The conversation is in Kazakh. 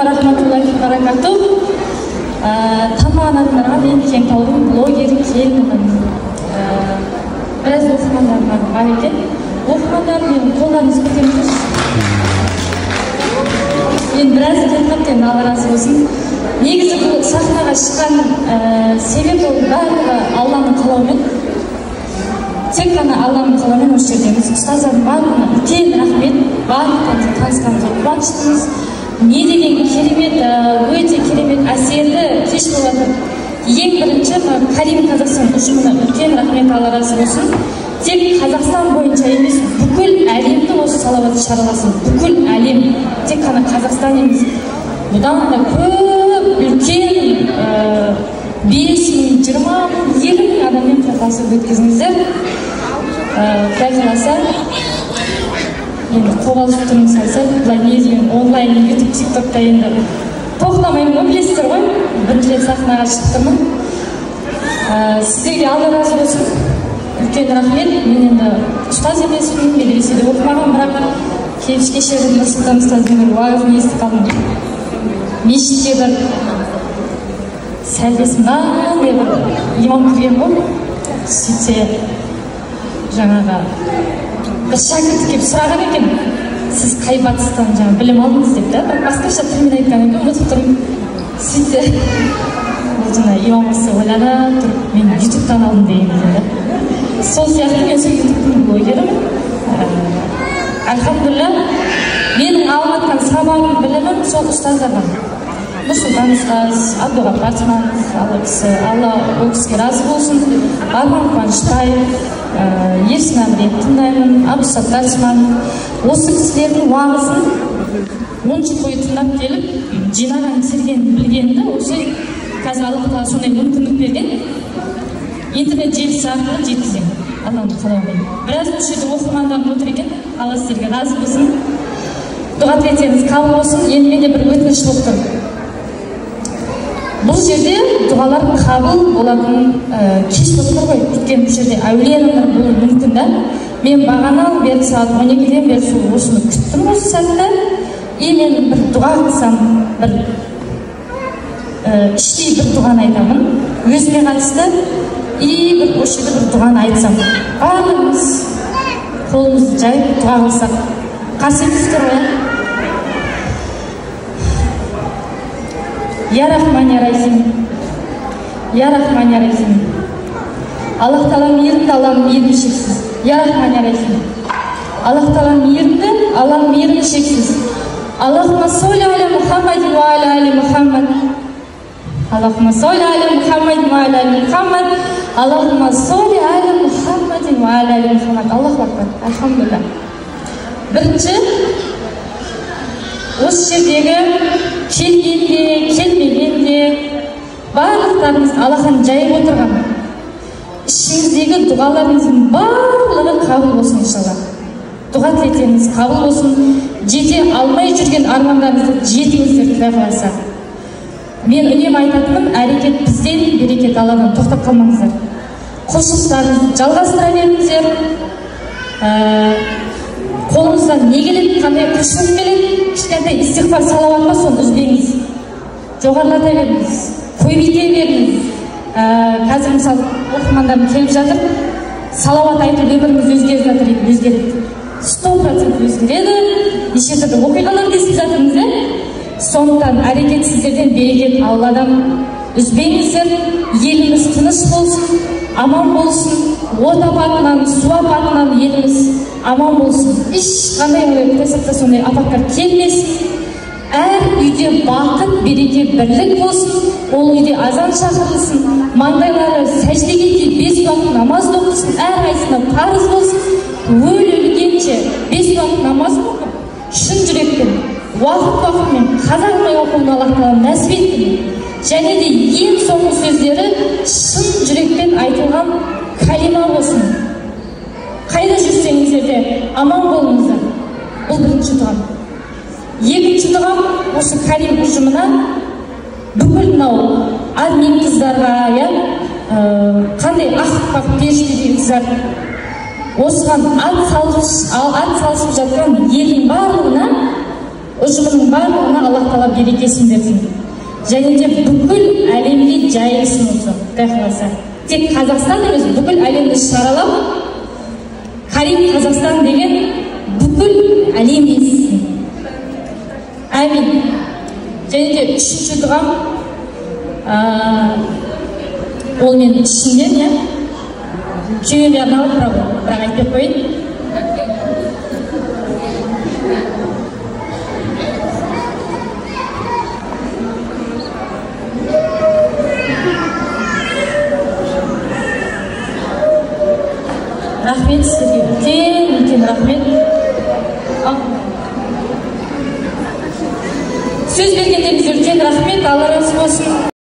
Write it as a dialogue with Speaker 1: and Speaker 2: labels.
Speaker 1: рахматуллахи ва баракатух. Танымағандарыңарға мен Кеңтаудың блогері келдім. Біраз оқырмандарым бар екен. Оқырмандар менің қолдарыңызды көтеріңіз. Мен біраз кетіп, Алла разы болсын. Негізі бұл сахнаға шыққан себеп ол барлығы Алланың қалауымен. Тек қана Алланың қалауымен осы жердеміз. Ұстаздардың барлығына үлкен рахмет. Барлықтарыңызға танысқанымызға қуаныштымыз. Не деген керемет, өте керемет әсерлі кеш болып жатыр. Ең бірінші Карим Қазақстан ұжымына үлкен рахмет, Алла разы болсын. Тек Қазақстан бойынша емес, бүкіл әлемді осы салауатты шараласын. Бүкіл әлем, тек қана Қазақстан емес. Бұдан да көп үлкен 5 мың, 20 мың, 50 мың адаммен қоғасып өткізіңіздер. Құдай қаласа, енді қобалжып тұрмын салса, бұлай негізінен онлайн, ютуб, тиктокта енді тоқтамаймын ғой, білесіздер ғой. Бірінші рет сахнаға шықтымын. Сіздерге Алла разы болсын. Үлкен рахмет. Мен енді ұстаз емеспін, медреседе оқымаған, бірақ кешке Нұрсұлтан ұстаздың уағызын естіп қалдым. Мешітте бір сәлдесімнен бір имам кірген ғой. Сөйтсе жаңағы бір шәкірт келіп сұраған екен, сіз қай батыстан білім алдыңыз деп, басқаша тілмен айтқан екен, ұмытып тұрмын. Сөйтсе ол жаңа имам осы ойланып тұрып, мен ютубтан алдым деген деді. Сол сияқты мен сол ютубтың блогерім. Альхамдулилля, менің алып жатқан сабағым, білімім сол ұстаздардан. Нұрсұлтан ұстаз, Абдуғапар Алла ол кісіге разы болсын. Арман Қуанышбаев, Ерсін Әмірет тыңдаймын, Абдусаттар Сманов. Осы кісілердің уағызын 10 жыл бойы тыңдап келіп, жинаған, серген, білгенді, осы қазір Алла тағала сондай мүмкіндік берген. Интернет желісі арқылы жеткіземін. Алланың қалауымен. Біраз осы жерде оқырмандарым отыр екен. Алла сіздерге разы болсын. Дұға тілектеріңіз қабыл болсын. Енді менде бір өтініш болып тұр. Бұл жерде дұғалар қабыл болатын кеш болып тұр ғой. Өйткені бұл жерде әулие адамдар болуы мүмкін да. Мен бағана бері сағат 12-ден бері осыны күттім осы сәтті. И мен бір дұға қылсам, бір іштей бір дұғаны айтамын. Өзіме қатысты. И бір осы жерде бір дұғаны айтсам. Барлығымыз қолымызды жайып дұға қылсақ. Қарсы емессіздер ғой. Я Рахман, Я Рахим. Я Рахман, Я Рахим. Аллах Тағала мейірімді, Алланың мейірімі шексіз. Я Рахман, Я Рахим. Аллах Тағала мейірімді, Алланың мейірімі шексіз. Аллахума солли аля Мухаммадин ва аля али Мухаммад. Аллахума солли аля Мухаммадин ва аля али Мухаммад. Аллахума солли аля Мухаммадин ва аля али Мухаммад. Аллаху акбар. Альхамдулилля. Бірінші, осы жердегі келгенде, келмегенде барлықтарыңыз Аллахан жайып отырған. Ішіңіздегі дұғаларыңыздың барлығы қабыл болсын иншалла. Дұға тілектеріңіз қабыл болсын. Жете алмай жүрген армандарыңызды жетіңіздер, Құдай қаласа. Мен үнемі айтатыным, әрекет бізден, берекет Алладан. Тоқтап қалмаңыздар. Құлшылықтарыңызды жалғастыра беріңіздер. Қолыңыздан не келеді, қандай құлшылық келеді, кішкентай истиғфар салауат па, соны үзбеңіз. Жоғарылата беріңіз, көбейте беріңіз. Қазір мысалы оқырмандарым келіп жатыр, салауат айтып өміріміз өзгеріп жатыр, өзгереді. 100% өзгереді. Неше түрлі оқиғалар естіп жатырмыз, сондықтан әрекетсіздерден берекет Алладан үзбеңіздер. Еліміз тыныш болсын, аман болсын. От апатынан, су апатынан еліміз аман болсын. Ешқандай Құдай сақтасын, сондай апаттар келмесін. Әр үйде бақыт, береке, бірлік болсын. Ол үйде азан шақырылсын, маңдайлары сәждеге келіп 5 уақыт намаз оқысын, әрқайсысына парыз болсын. Өлгенше 5 уақыт намаз оқып, шын жүрекпен, уақыт-уақытымен қазармай оқуын Аллах Тағала нәсіп етсін. Және де ең соңғы сөздері шын жүрекпен айтылған калима болсын. Қайда жүрсеңіздер де аман болыңыздар. Бұл бірінші дұғам. Екінші дұғам осы Карим ұжымына бүкіл мынау админ қыздарға, қандай ақ періште деген қыздар осыған ат салысып жатқан елдің барлығына, ұжымының барлығына Аллах Тағала берекесін берсін. Және де бүкіл әлемге жайылсын осы, Құдай қаласа. Тек Қазақстан емес, бүкіл әлемді шаралап, Карим Қазақстан деген бүкіл әлем естісін. Әмин. Және де үшінші дұғам, ол мен ішімден, күйеуге арналып бірақ айтпай қойын. Рахмет сіздерге, үлкен рахмет. Сөз бергендеріңізге үлкен рахмет, Алла разы болсын.